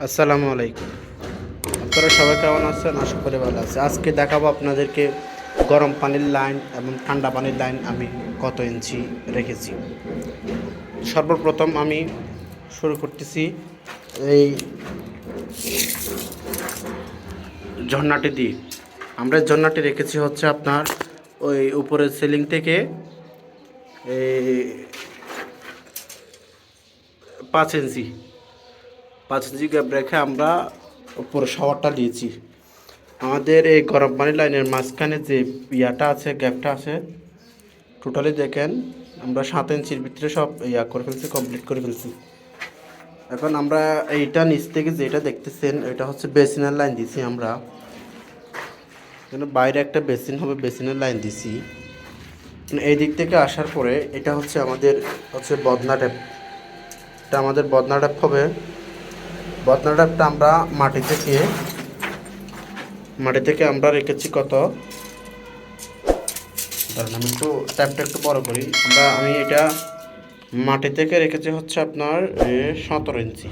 আসসালামু আলাইকুম। আপনারা সবাই কেমন আছেন? আশা করি ভালো আছে। আজকে দেখাবো আপনাদেরকে গরম পানির লাইন এবং ঠান্ডা পানির লাইন আমি কত ইঞ্চি রেখেছি। সর্বপ্রথম আমি শুরু করতেছি এই ঝর্ণাটি দিয়ে। আমরা ঝর্ণাটি রেখেছি হচ্ছে আপনার ওই উপরের সিলিং থেকে এই 5 ইঞ্চি 5 ইঞ্চি গ্যাপ রেখে আমরা উপরে শাওয়ারটা দিয়েছি। আমাদের এই গরম পানির লাইনের মাঝখানে যে ইয়াটা আছে, গ্যাপটা আছে, টোটালি দেখেন আমরা 7 ইঞ্চির ভিতরে সব করে ফেলছি, কমপ্লিট করে ফেলছি। এখন আমরা এইটা নিচ থেকে যেটা দেখতেছেন এটা হচ্ছে বেসিনের লাইন দিছি আমরা। এখানে বাইরে একটা বেসিন হবে, বেসিনের লাইন দিছি। এই দিক থেকে আসার পরে এটা হচ্ছে আমাদের বদনা ট্যাপ। এটা আমাদের বদনা ট্যাপ হবে। বদনা ট্যাপটা আমরা মাটি থেকে আমরা রেখেছি কত, ধরেন আমি একটু ট্যাপটা একটু বড় করি। আমি এটা মাটি থেকে রেখেছি হচ্ছে আপনার 17 ইঞ্চি।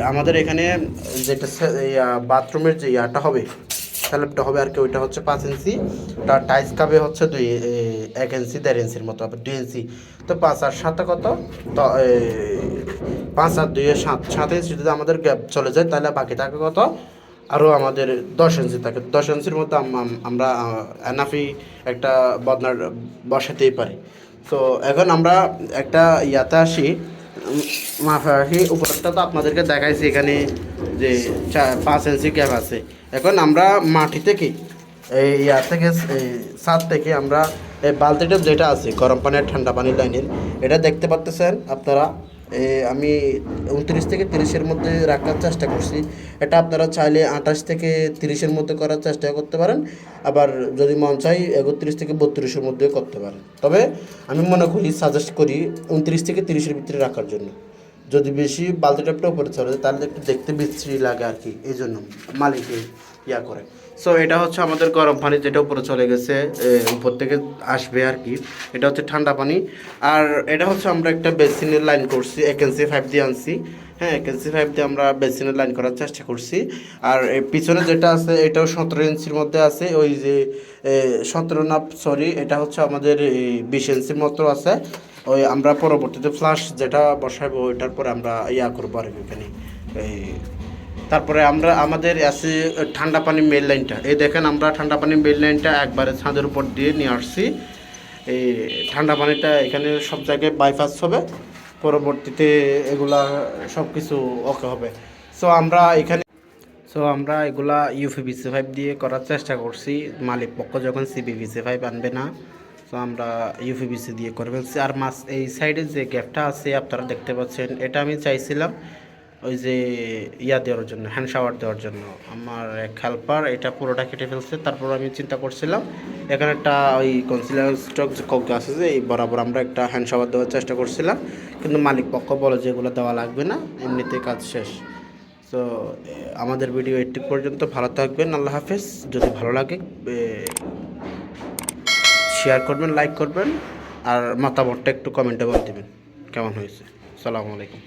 আমাদের এখানে যেটা বাথরুমের যে ইয়াটা হবে, স্ল্যাবটা হবে আর কি, ওইটা হচ্ছে 5 ইঞ্চি। তার টাইলস কাবে হচ্ছে 1 ইঞ্চি 1.5 ইঞ্চির মতো, আবার 2 ইঞ্চি। তো 5 আর 7 কত, তো 5 আর 2 7 ইঞ্চি যদি আমাদের গ্যাপ চলে যায় তাহলে বাকি থাকে কত, আরও আমাদের 10 ইঞ্চি থাকে। 10 ইঞ্চির মধ্যে আমরা এনাফি একটা বদনার বসাতেই পারি। তো এখন আমরা একটা ইয়াতে আসি, মাফে আসি। উপরটা তো আপনাদেরকে দেখাইছি এখানে যে 5 ইঞ্চি গ্যাপ আছে। এখন আমরা মাটি থেকে এই থেকে ছাদ থেকে আমরা এই বালতিটা যেটা আছে গরম পানি আর ঠান্ডা পানির লাইনের, এটা দেখতে পাচ্তেছেন আপনারা। আমি 29 থেকে 30-এর মধ্যে রাখার চেষ্টা করছি। এটা আপনারা চাইলে 28 থেকে 30-এর মধ্যে করার চেষ্টা করতে পারেন, আবার যদি মন চাই 31 থেকে 32-এর মধ্যেও করতে পারেন। তবে আমি মনে করি, সাজেস্ট করি 29 থেকে 30-এর ভিতরে রাখার জন্য। যদি বেশি বালতি টাপটা উপরে চলে যায় তাহলে একটু দেখতে বিশ্রী লাগে আর কি, এই জন্য মালিকে করে। সো এটা হচ্ছে আমাদের গরম পানি যেটা উপরে চলে গেছে, উপর থেকে আসবে আর কি। এটা হচ্ছে ঠান্ডা পানি। আর এটা হচ্ছে আমরা একটা বেসিনের লাইন করছি, 1 ইঞ্চি 5 দিয়ে আনছি। হ্যাঁ, 1 ইঞ্চি 5 দিয়ে আমরা বেসিনের লাইন করার চেষ্টা করছি। আর পিছনে যেটা আছে এটাও 17 ইঞ্চির মধ্যে আছে। ওই যে 17 না, সরি, এটা হচ্ছে আমাদের 20 ইঞ্চির মতো আছে। ওই আমরা পরবর্তীতে ফ্লাশ যেটা বসাবো ওইটার পরে আমরা করবো আর এখানে। তারপরে আমাদের আছে ঠান্ডা পানির মেল লাইনটা। এই দেখেন আমরা ঠান্ডা পানির মেল লাইনটা একবারে ছাদের উপর দিয়ে নিয়ে আসছি। এই ঠান্ডা পানিটা এখানে সব জায়গায় বাইপাস হবে, পরবর্তীতে এগুলা সব কিছু ওকে হবে। সো আমরা এগুলা ইউপিভিসি 5 দিয়ে করার চেষ্টা করছি। মালিক পক্ষ যখন সিপিভিসি 5 আনবে না, তো আমরা ইউপিভিসি দিয়ে করে ফেলছি। আর এই সাইডে যে গ্যাপটা আছে আপনারা দেখতে পাচ্ছেন, এটা আমি চাইছিলাম ওই যে দেওয়ার জন্য, হ্যান্ড শাওয়ার দেওয়ার জন্য। আমার এক হেল্পার এটা পুরোটা কেটে ফেলছে। তারপর আমি চিন্তা করছিলাম এখানে একটা ওই কনসিলার স্টক যে কক গাছ আছে, এই বরাবর আমরা একটা হ্যান্ড শাওয়ার দেওয়ার চেষ্টা করছিলাম, কিন্তু মালিক পক্ষ বলে যে এগুলো দেওয়া লাগবে না, এমনিতে কাজ শেষ। তো আমাদের ভিডিও এইটি পর্যন্ত। ভালো থাকবেন, আল্লাহ হাফেজ। যদি ভালো লাগে শেয়ার করবেন, লাইক করবেন, আর মতামতটা একটু কমেন্টে বলে দেবেন কেমন হয়েছে। আসসালামু আলাইকুম।